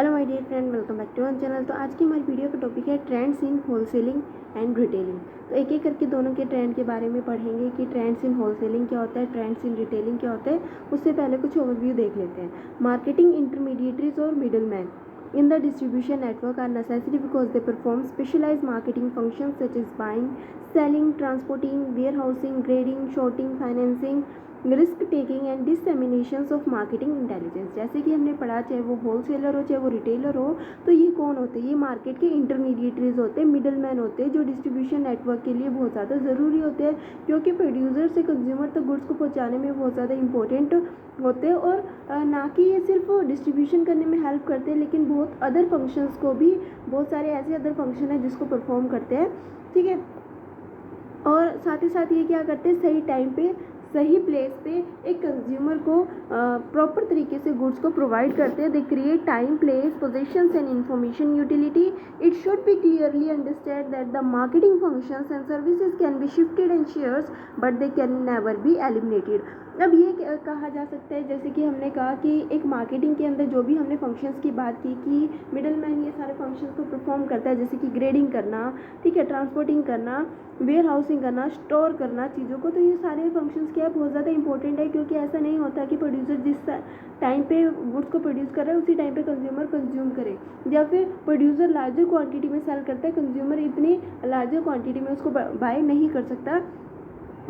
Hello my dear friend, welcome back to our channel. तो आज की हमारी वीडियो का टॉपिक है trends in wholesaling and retailing. तो एक एक करके दोनों के ट्रेंड के बारे में पढ़ेंगे कि ट्रेंड्स इन होलसेलिंग क्या होता है, ट्रेंड्स इन रिटेलिंग क्या होता है। उससे पहले कुछ ओवरव्यू देख लेते हैं। मार्केटिंग इंटरमीडिएटरीज और middle man in the distribution network are necessary because they perform specialized marketing functions such as buying, selling, transporting, warehousing, grading, sorting, financing, risk taking and disseminations of marketing intelligence. जैसे कि हमने पढ़ा, चाहे वो wholesaler हो चाहे वो retailer हो, तो ये कौन होते हैं? ये मार्केट के इंटरमीडिएटरीज होते हैं, मिडल मैन होते हैं, जो डिस्ट्रीब्यूशन नेटवर्क के लिए बहुत ज़्यादा ज़रूरी होते हैं, क्योंकि प्रोड्यूसर से कंज्यूमर तक गुड्स को पहुंचाने में बहुत ज़्यादा इंपॉर्टेंट होते हैं। और ना कि ये सिर्फ डिस्ट्रीब्यूशन करने में हेल्प करते हैं, लेकिन बहुत अदर फंक्शंस को भी, बहुत सारे ऐसे अदर फंक्शन है जिसको परफॉर्म करते हैं। ठीक है। और साथ ही साथ ये क्या करते हैं, सही टाइम पे सही प्लेस पे एक कंज्यूमर को प्रॉपर तरीके से गुड्स को प्रोवाइड करते हैं। They create time, place, positions and information utility. It should be clearly understand that the marketing functions and services can be shifted and shares but they can never be eliminated. अब ये कहा जा सकता है, जैसे कि हमने कहा कि एक मार्केटिंग के अंदर जो भी हमने फंक्शंस की बात की कि मिडल मैन ये सारे फंक्शंस को परफॉर्म करता है, जैसे कि ग्रेडिंग करना, ठीक है, ट्रांसपोर्टिंग करना, वेयर हाउसिंग करना, स्टोर करना चीज़ों को। तो ये सारे फंक्शंस क्या है, बहुत ज़्यादा इंपॉर्टेंट है, क्योंकि ऐसा नहीं होता कि प्रोड्यूसर जिस टाइम पे गुड्स को प्रोड्यूस कर रहा है उसी टाइम पे कंज्यूमर कंज्यूम करे, या फिर प्रोड्यूसर लार्जर क्वांटिटी में सेल करता है, कंज्यूमर इतनी लार्जर क्वांटिटी में उसको बाय नहीं कर सकता।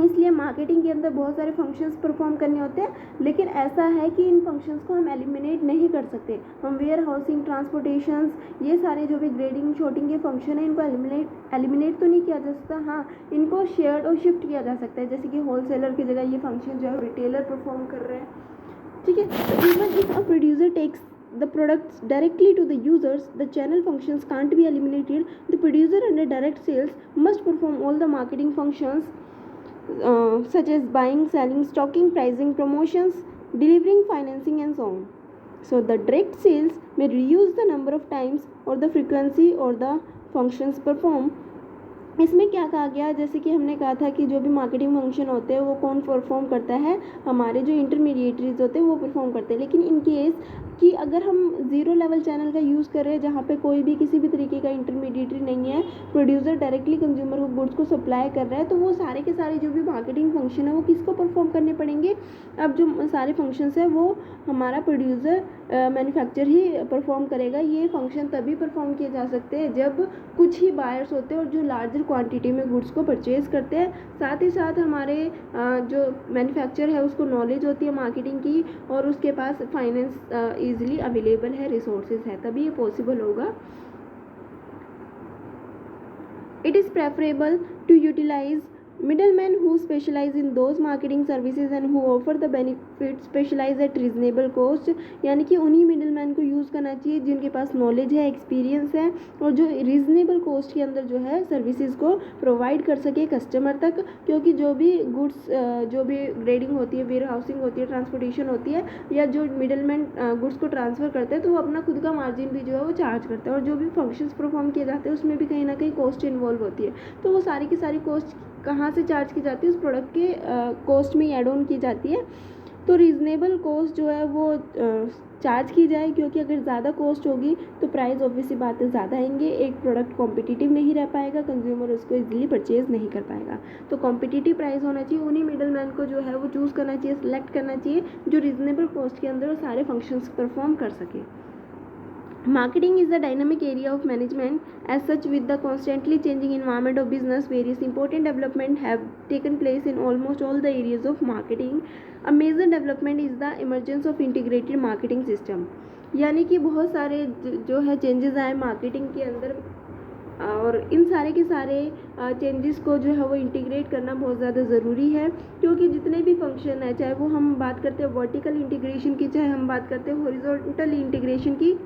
इसलिए मार्केटिंग के अंदर बहुत सारे फंक्शंस परफॉर्म करने होते हैं, लेकिन ऐसा है कि इन फंक्शंस को हम एलिमिनेट नहीं कर सकते। हम वेयर हाउसिंग, ट्रांसपोर्टेशंस, ये सारे जो भी ग्रेडिंग, शॉर्टिंग के फंक्शन है, इनको एलिमिनेट तो नहीं किया जा सकता। हाँ, इनको शेयर्ड और शिफ्ट किया जा सकता है, जैसे कि होलसेलर की जगह ये फंक्शन जो है रिटेलर परफॉर्म कर रहे हैं। ठीक है। Even if a producer takes the products directly to the users, the channel functions can't be eliminated. The producer under direct sales must perform all the marketing functions such as buying, selling, stocking, pricing, promotions, delivering, financing, and so on. So the direct sales may reduce the number of times or the frequency or the functions performed. इसमें क्या कहा गया, जैसे कि हमने कहा था कि जो भी मार्केटिंग फंक्शन होते हैं वो कौन परफॉर्म करता है, हमारे जो इंटरमीडिएटरीज होते हैं वो परफॉर्म करते हैं। लेकिन इन केस कि अगर हम ज़ीरो लेवल चैनल का यूज़ कर रहे हैं, जहाँ पे कोई भी किसी भी तरीके का इंटरमीडिएटरी नहीं है, प्रोड्यूसर डायरेक्टली कंज्यूमर को गुड्स को सप्लाई कर रहा है, तो वो सारे के सारे जो भी मार्केटिंग फंक्शन है वो किसको परफॉर्म करने पड़ेंगे? अब जो सारे फंक्शंस है वो हमारा प्रोड्यूसर मैन्युफैक्चर ही परफॉर्म करेगा। ये फंक्शन तभी परफॉर्म किए जा सकते हैं जब कुछ ही बायर्स होते हैं और जो लार्जर क्वांटिटी में गुड्स को परचेज करते हैं। साथ ही साथ हमारे जो मैन्युफैक्चर है उसको नॉलेज होती है मार्केटिंग की, और उसके पास फाइनेंस ईजिली अवेलेबल है, रिसोर्सेज है, तभी ये पॉसिबल होगा। It is preferable to utilize middlemen who specialize in those marketing services and who offer the benefits specialize at reasonable cost। यानी कि उन्हीं मिडलमैन को यूज़ करना चाहिए जिनके पास नॉलेज है, एक्सपीरियंस है, और जो रीजनेबल कॉस्ट के अंदर जो है सर्विसेज को प्रोवाइड कर सके कस्टमर तक। क्योंकि जो भी गुड्स, जो भी ग्रेडिंग होती है, वेयर हाउसिंग होती है, ट्रांसपोर्टेशन होती है, या जो मिडलमैन गुड्स को ट्रांसफ़र करते हैं, तो वो अपना खुद का मार्जिन भी जो है वो चार्ज करते हैं, और जो भी फंक्शंस परफॉर्म किए जाते हैं उसमें भी कहीं ना कहीं कॉस्ट इन्वॉल्व होती है। तो वो सारी की सारी कॉस्ट कहाँ से चार्ज की जाती है? उस प्रोडक्ट के कॉस्ट में ऐड ऑन की जाती है। तो रीज़नेबल कॉस्ट जो है वो चार्ज की जाए, क्योंकि अगर ज़्यादा कॉस्ट होगी तो प्राइस ऑब्वियसली बात है ज़्यादा आएंगे, एक प्रोडक्ट कॉम्पिटिटिव नहीं रह पाएगा, कंज्यूमर उसको इजीली परचेज नहीं कर पाएगा। तो कॉम्पिटिटिव प्राइस होना चाहिए, उन्हीं मिडल मैन को जो है वो चूज़ करना चाहिए, सेलेक्ट करना चाहिए, जो रीज़नेबल कॉस्ट के अंदर वो सारे फंक्शंस परफॉर्म कर सके। Marketing is the dynamic area of management. As such, with the constantly changing environment of business, various important developments have taken place in almost all the areas of marketing. A major development is the emergence of integrated marketing system. यानी कि बहुत सारे जो है changes आए marketing के अंदर, और इन सारे के सारे चेंजेस को जो है वो इंटीग्रेट करना बहुत ज़्यादा ज़रूरी है, क्योंकि जितने भी फंक्शन है, चाहे वो हम बात करते हैं वर्टिकल इंटीग्रेशन की, चाहे हम बात करते हैं हॉरिजॉन्टल इंटीग्रेशन की।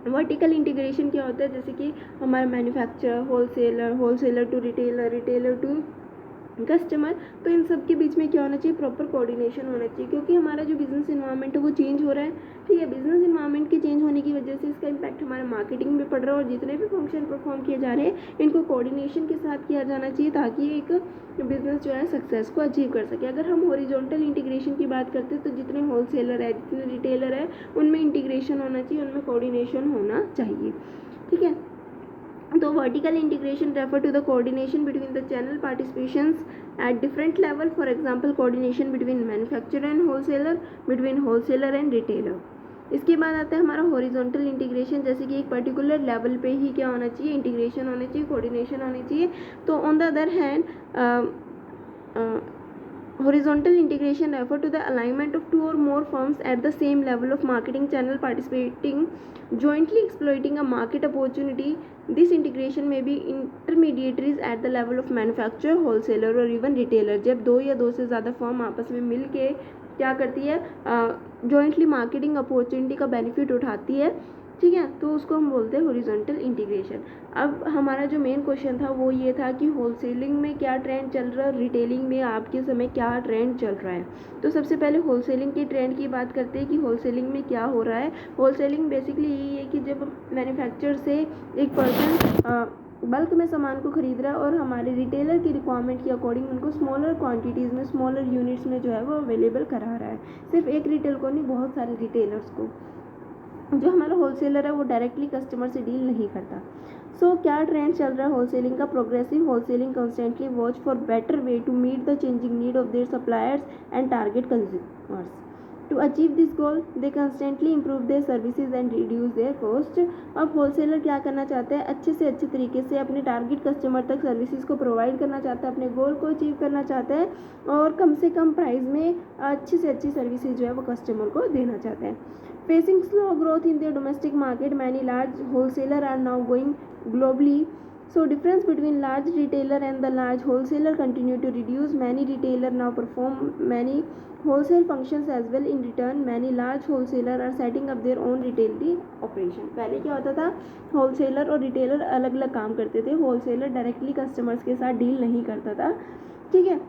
वर्टिकल इंटीग्रेशन क्या होता है? जैसे कि हमारा manufacture, wholesaler to retailer, retailer to customer, तो इन सब के बीच में क्या होना चाहिए? प्रॉपर कोऑर्डिनेशन होना चाहिए, क्योंकि हमारा जो बिज़नेस इन्वायरमेंट है वो चेंज हो रहा है। ठीक है, बिज़नेस इन्वायरमेंट एनवायरनमेंट के चेंज होने की वजह से इसका इम्पैक्ट हमारे मार्केटिंग में पड़ रहा है, और जितने भी फंक्शन परफॉर्म किए जा रहे हैं इनको कोऑर्डिनेशन के साथ किया जाना चाहिए ताकि एक बिजनेस जो है सक्सेस को अचीव कर सके। अगर हम हॉरिजॉन्टल इंटीग्रेशन की बात करते हैं तो जितने होलसेलर है, जितने रिटेलर है, उनमें इंटीग्रेशन होना चाहिए, उनमें कोऑर्डिनेशन होना चाहिए। ठीक है, तो vertical integration refer to the coordination between the channel participations at different level, for example coordination between manufacturer and wholesaler, between wholesaler and retailer। इसके बाद आता है हमारा हॉरिजॉन्टल इंटीग्रेशन, जैसे कि एक पर्टिकुलर लेवल पे ही क्या होना चाहिए, इंटीग्रेशन होना चाहिए, कोऑर्डिनेशन होनी चाहिए। तो on the other hand horizontal integration refer to the alignment of two or more firms at the same level of marketing channel participating jointly exploiting a market opportunity। This integration may be intermediaries at the level of manufacturer, wholesaler or even retailer। जब दो या दो से ज़्यादा firm आपस में मिल के क्या करती है, जॉइंटली मार्केटिंग अपॉर्चुनिटी का बेनिफिट उठाती है, ठीक है, तो उसको हम बोलते हैं हॉरिजॉन्टल इंटीग्रेशन। अब हमारा जो मेन क्वेश्चन था वो ये था कि होलसेलिंग में क्या ट्रेंड चल रहा है, रिटेलिंग में आपके समय क्या ट्रेंड चल रहा है। तो सबसे पहले होलसेलिंग के ट्रेंड की बात करते हैं कि होलसेलिंग में क्या हो रहा है। होलसेलिंग बेसिकली यही है कि जब मैन्युफैक्चरर से एक पर्सन बल्क में सामान को खरीद रहा है और हमारे रिटेलर की रिक्वायरमेंट के अकॉर्डिंग उनको स्मॉलर क्वांटिटीज़ में, स्मॉलर यूनिट्स में जो है वो अवेलेबल करा रहा है। सिर्फ एक रिटेल को नहीं, बहुत सारे रिटेलर्स को। जो हमारा होलसेलर है वो डायरेक्टली कस्टमर से डील नहीं करता। सो क्या ट्रेंड चल रहा है होलसेलिंग का? Progressive wholesaling constantly watch for better way to meet the changing need of their suppliers and target consumers. To achieve this goal they constantly improve their services and reduce their cost. अब wholesaler क्या करना चाहता है, अच्छे से अच्छे तरीके से अपने टारगेट कस्टमर तक सर्विसेज को प्रोवाइड करना चाहता है, अपने गोल को अचीव करना चाहता है और कम से कम प्राइस में अच्छी से अच्छी सर्विसेज जो है वो कस्टमर को देना चाहता है। Facing slow growth in their domestic market, many large wholesalers are now going globally. So difference between large retailer and the large wholesaler continue to reduce. Many retailer now perform many wholesale functions as well. In return, many large wholesaler are setting up their own retail operation। पहले क्या होता था, wholesaler और retailer अलग अलग काम करते थे। होलसेलर डायरेक्टली कस्टमर्स के साथ डील नहीं करता था, ठीक है।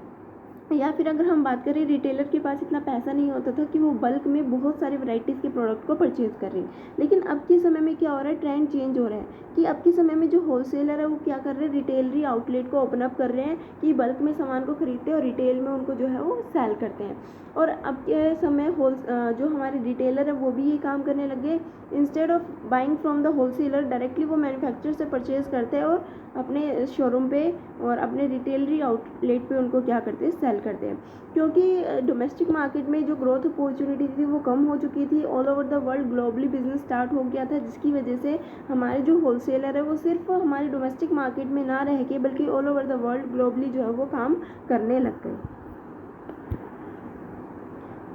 या फिर अगर हम बात करें, रिटेलर के पास इतना पैसा नहीं होता था कि वो बल्क में बहुत सारे वैरायटीज़ के प्रोडक्ट को परचेज़ कर रहे हैं। लेकिन अब के समय में क्या हो रहा है, ट्रेंड चेंज हो रहा है कि अब के समय में जो होलसेलर है वो क्या कर रहे हैं, रिटेलरी आउटलेट को ओपन अप कर रहे हैं कि बल्क में सामान को खरीदते हैं और रिटेल में उनको जो है वो सेल करते हैं। और अब के समय जो हमारे रिटेलर है वो भी ये काम करने लगे। Instead of buying from the wholesaler, directly वो मैन्युफैक्चरर से परचेज़ करते हैं और अपने शोरूम पे और अपने रिटेलरी आउटलेट पे उनको क्या करते हैं, सेल करते हैं। क्योंकि डोमेस्टिक मार्केट में जो ग्रोथ अपॉर्चुनिटी थी वो कम हो चुकी थी, all over the world globally business start हो गया था, जिसकी वजह से हमारे जो होलसेलर है वो सिर्फ हमारे डोमेस्टिक मार्केट में ना रह के बल्कि all over the world globally जो है वो काम करने लग गए।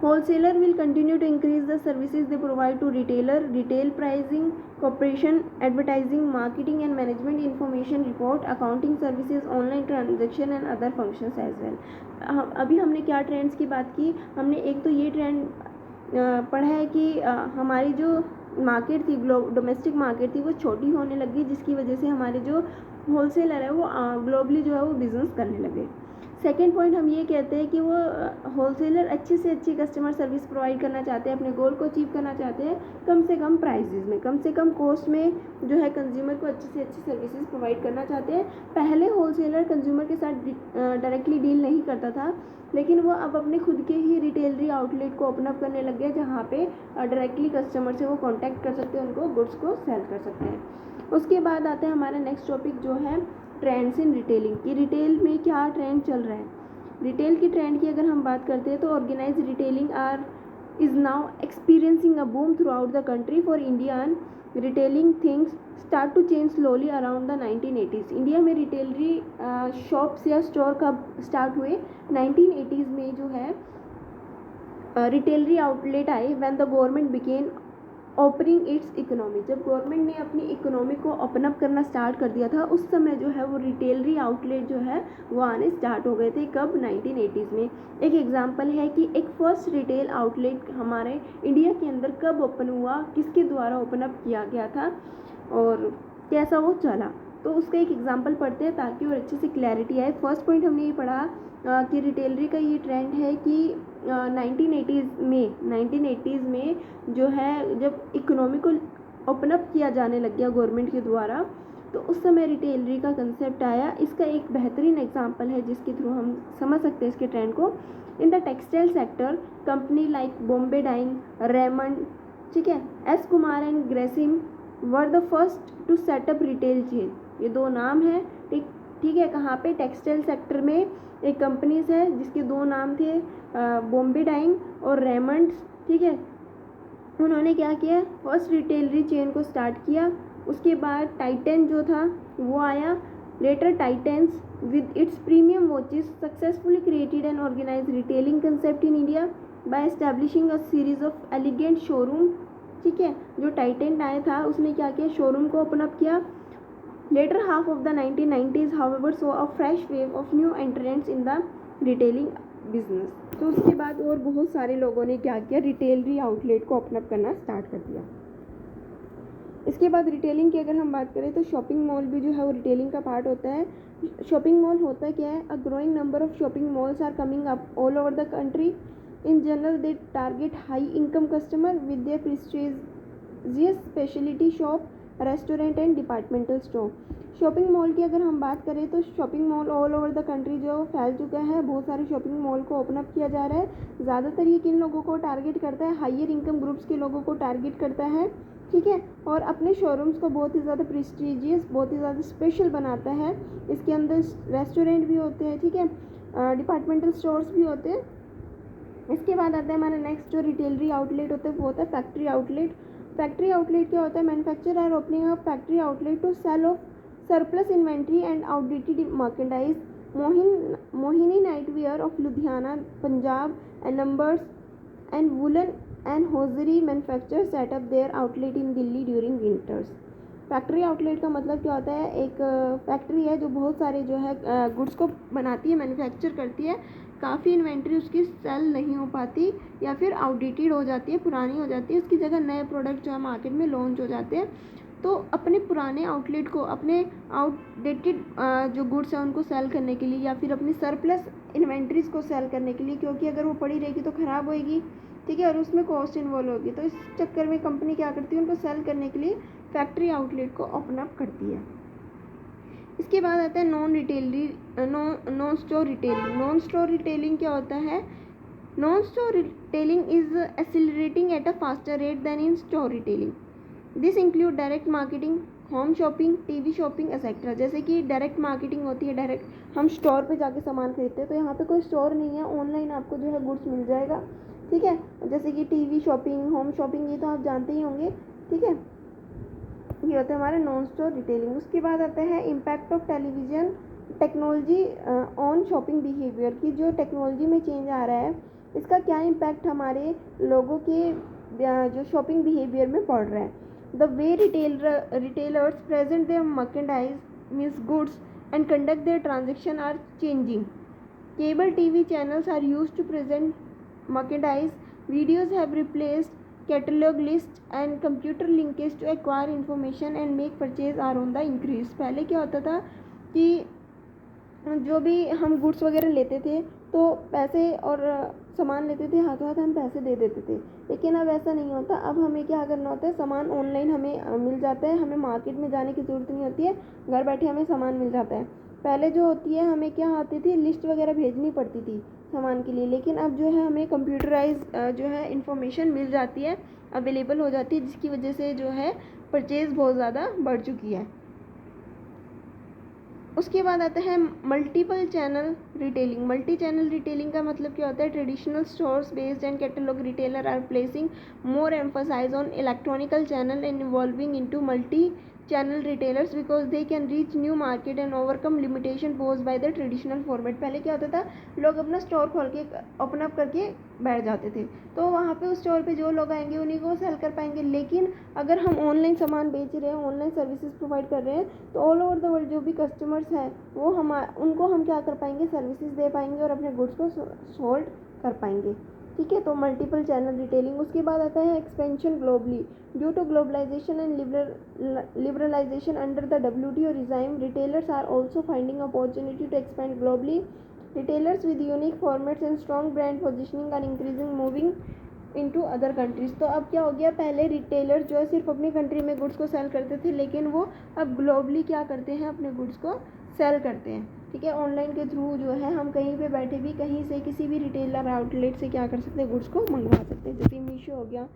Wholesaler will continue to increase the services they provide to retailer, retail pricing, cooperation, advertising, marketing and management, information report, accounting services, online transaction and other functions as well। अभी हमने क्या ट्रेंड्स की बात की, हमने एक तो ये ट्रेंड पढ़ा है कि हमारी जो मार्केट थी, डोमेस्टिक मार्केट थी, वो छोटी होने लगी, जिसकी वजह से हमारे जो होलसेलर है वो ग्लोबली जो है वो बिज़नेस करने लगे। सेकेंड पॉइंट हम ये कहते हैं कि वो होलसेलर अच्छी से अच्छी कस्टमर सर्विस प्रोवाइड करना चाहते हैं, अपने गोल को अचीव करना चाहते हैं कम से कम प्राइजेज़ में, कम से कम कॉस्ट में जो है कंज्यूमर को अच्छी से अच्छी सर्विसेज प्रोवाइड करना चाहते हैं। पहले होलसेलर कंज्यूमर के साथ डायरेक्टली डील नहीं करता था, लेकिन वो अब अपने खुद के ही रिटेलरी आउटलेट को ओपन अप करने लग गए, जहाँ पे डायरेक्टली कस्टमर से वो कॉन्टैक्ट कर सकते हैं, उनको गुड्स को सेल कर सकते हैं। उसके बाद आता है हमारा नेक्स्ट टॉपिक जो है ट्रेंड्स इन रिटेलिंग की। रिटेल में क्या ट्रेंड चल रहा है। रिटेल की ट्रेंड की अगर हम बात करते हैं तो organise retailing is now experiencing a boom throughout the country. For Indian retailing things start to change slowly around the 1980s। India में रिटेलरी शॉप्स या स्टोर कब स्टार्ट हुए, 1980s में जो है रिटेलरी आउटलेट आए when the government began opening its economy. जब government ने अपनी इकोनॉमी को ओपन अप करना स्टार्ट कर दिया था, उस समय जो है वो रिटेलरी आउटलेट जो है वो आने स्टार्ट हो गए थे। कब, 1980s में। एक एग्जांपल है कि एक फर्स्ट रिटेल आउटलेट हमारे इंडिया के अंदर कब ओपन हुआ, किसके द्वारा ओपन अप किया गया था और कैसा वो चला। तो उसका एक एग्जांपल पढ़ते हैं ताकि और अच्छे से क्लैरिटी आए। फर्स्ट पॉइंट हमने ये पढ़ा कि रिटेलरी का ये ट्रेंड है कि 1980s में जो है जब इकोनॉमी को ओपन अप किया जाने लग गया गवर्नमेंट के द्वारा, तो उस समय रिटेलरी का कंसेप्ट आया। इसका एक बेहतरीन एग्जांपल है जिसके थ्रू हम समझ सकते हैं इसके ट्रेंड को। In the textile sector company like Bombay Dyeing, Raymond, ठीक है, S Kumar and Grasim were the first to set up retail chain. ये दो नाम है, ठीक है। कहाँ पे? टेक्सटाइल सेक्टर में एक कंपनीज है जिसके दो नाम थे, बॉम्बे डाइंग और रेमंड्स, ठीक है। उन्होंने क्या किया? फर्स्ट रिटेलरी चेन को स्टार्ट किया। उसके बाद टाइटन जो था वो आया। Later Titans with its premium watches successfully created and organized retailing concept in India by establishing a series of elegant showroom, ठीक है। जो टाइटन आया था उसने क्या किया? शोरूम को ओपन अप किया। Later half of the 1990s however saw a fresh wave of new entrants in the retailing business। तो उसके बाद और बहुत सारे लोगों ने क्या किया? रिटेलरी आउटलेट को ओपन अप करना स्टार्ट कर दिया। इसके बाद रिटेलिंग की अगर हम बात करें तो शॉपिंग मॉल भी जो है वो रिटेलिंग का पार्ट होता है। शॉपिंग मॉल होता क्या है? A growing number of shopping malls are coming up all over the country. In general they target high income customer with their prestigious speciality shop, restaurant and departmental store. Shopping mall की अगर हम बात करें तो shopping mall all over the country जो फैल चुका है, बहुत सारे शॉपिंग मॉल को ओपन अप किया जा रहा है। ज़्यादातर ये किन लोगों को टारगेट करता है? हाइयर इनकम ग्रुप्स के लोगों को टारगेट करता है, ठीक है। और अपने शोरूम्स को बहुत ही ज़्यादा प्रेस्टीजियस, बहुत ही ज़्यादा स्पेशल बनाता है। इसके अंदर रेस्टोरेंट भी होते हैं, ठीक है, डिपार्टमेंटल स्टोर्स भी होते हैं। इसके बाद आता है हमारा नेक्स्ट जो रिटेलरी आउटलेट होता है वो होता है फैक्ट्री आउटलेट। फैक्ट्री आउटलेट क्या होता है? Manufacturer are opening a factory outlet to sell off surplus inventory and outdated merchandise. Mohini nightwear of Ludhiana, Punjab and numbers and woollen and hosiery manufacture set up their outlet in Delhi during winters. Factory outlet का मतलब क्या होता है? एक factory है जो बहुत सारे जो है गुड्स को बनाती है, मैन्युफैक्चर करती है। काफ़ी इन्वेंट्री उसकी सेल नहीं हो पाती या फिर आउटडेटेड हो जाती है, पुरानी हो जाती है, उसकी जगह नए प्रोडक्ट जो है मार्केट में लॉन्च हो जाते हैं। तो अपने पुराने आउटलेट को, अपने आउटडेटेड जो गुड्स हैं उनको सेल करने के लिए या फिर अपनी सरप्लस इन्वेंट्रीज को सेल करने के लिए, क्योंकि अगर वो पड़ी रहेगी तो ख़राब होएगी, ठीक है, और उसमें कॉस्ट इन्वॉल्व होगी। तो इस चक्कर में कंपनी क्या करती है? उनको सेल करने के लिए फैक्ट्री आउटलेट को ओपन अप करती है। इसके बाद आता है non store retailing. Non store retailing क्या होता है? Non store retailing is accelerating at a faster rate than in store retailing. This include direct marketing, home shopping, TV shopping etcetera. जैसे कि डायरेक्ट मार्केटिंग होती है, डायरेक्ट हम store पे जाके सामान खरीदते हैं, तो यहाँ पे कोई स्टोर नहीं है, ऑनलाइन आपको जो है गुड्स मिल जाएगा, ठीक है। जैसे कि टीवी शॉपिंग, होम शॉपिंग, ये तो आप जानते ही होंगे, ठीक है। ये होता है हमारा नॉन स्टोर रिटेलिंग। उसके बाद आता है impact of television technology on shopping behaviour की। जो टेक्नोलॉजी में चेंज आ रहा है इसका क्या इम्पैक्ट हमारे लोगों के जो शॉपिंग बिहेवियर में पड़ रहा है। The way retailers present their merchandise means goods and conduct their transaction are changing. Cable TV channels are used to present merchandise. Videos have replaced catalog list and computer linkage to acquire information and make purchase are on the increase। पहले क्या होता था कि जो भी हम goods वगैरह लेते थे तो पैसे और सामान लेते थे, हाथों हाथ हम पैसे दे देते थे, लेकिन अब ऐसा नहीं होता। अब हमें क्या करना होता है? सामान ऑनलाइन हमें मिल जाता है, हमें मार्केट में जाने की ज़रूरत नहीं होती है, घर बैठे हमें सामान मिल जाता है। पहले जो होती है हमें क्या आती थी? लिस्ट वगैरह भेजनी पड़ती थी सामान के लिए, लेकिन अब जो है हमें कंप्यूटराइज जो है इंफॉर्मेशन मिल जाती है, अवेलेबल हो जाती है, जिसकी वजह से जो है परचेज़ बहुत ज़्यादा बढ़ चुकी है। उसके बाद आता है multiple channel retailing. Multi channel retailing का मतलब क्या होता है? Traditional stores based and catalogue retailer are placing more emphasise on electronical channel and evolving into multi channel retailers because they can reach new market and overcome limitation posed by the traditional format. पहले क्या होता था? लोग अपना store खोल के open up करके बैठ जाते थे, तो वहाँ पे उस स्टोर पे जो लोग आएंगे उन्हीं को सेल कर पाएंगे। लेकिन अगर हम ऑनलाइन सामान बेच रहे हैं, ऑनलाइन सर्विसेज प्रोवाइड कर रहे हैं, तो ऑल ओवर द वर्ल्ड जो भी कस्टमर्स हैं वो उनको हम क्या कर पाएंगे? सर्विसेज दे पाएंगे और अपने गुड्स को सोल्ड कर पाएंगे, ठीक है। तो मल्टीपल चैनल रिटेलिंग। उसके बाद आता है expansion globally. Due to globalisation and liberalisation under the WTO regime, retailers are also finding opportunity to expand globally. Retailers with unique formats and strong brand positioning are increasing moving into other countries। तो अब क्या हो गया, पहले retailers जो है सिर्फ अपनी कंट्री में गुड्स को सेल करते थे, लेकिन वो अब ग्लोबली क्या करते हैं, अपने गुड्स को सेल करते हैं। ठीक है, ऑनलाइन के थ्रू जो है हम कहीं पे बैठे भी कहीं से किसी भी रिटेलर आउटलेट से क्या कर सकते हैं, गुड्स को मंगवा सकते हैं। जैसे मीशो हो गया,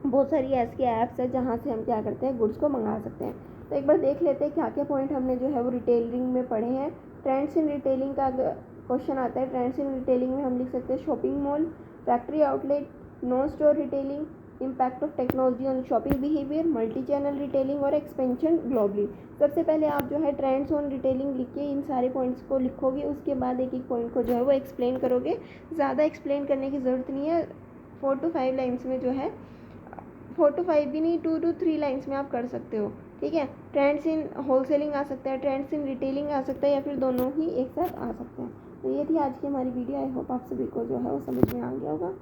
बहुत सारी ऐसी ऐप्स है जहाँ से हम क्या करते हैं, गुड्स को मंगा सकते हैं। तो एक बार देख लेते हैं क्या क्या पॉइंट हमने जो है वो रिटेलिंग में पढ़े हैं। ट्रेंड्स इन रिटेलिंग का क्वेश्चन आता है। ट्रेंड्स इन रिटेलिंग में हम लिख सकते हैं shopping mall, factory outlet, non store retailing, impact of technology on shopping behaviour, multi channel retailing और एक्सपेंशन ग्लोबली। सबसे पहले आप जो है ट्रेंड्स ऑन रिटेलिंग लिख के इन सारे पॉइंट्स को लिखोगे, उसके बाद एक एक पॉइंट को जो है वो एक्सप्लेन करोगे। ज़्यादा एक्सप्लेन करने की ज़रूरत नहीं है, 4 to 5 लाइन्स में जो है, 4 to 5 भी नहीं, 2 to 3 लाइन्स में आप कर सकते हो। ठीक है, ट्रेंड्स इन होलसेलिंग आ सकता है, ट्रेंड्स इन रिटेलिंग आ सकता है, या फिर दोनों ही एक साथ आ सकते हैं। तो ये थी आज की हमारी वीडियो। आई होप आप सभी को जो है वो समझ में आ गया होगा।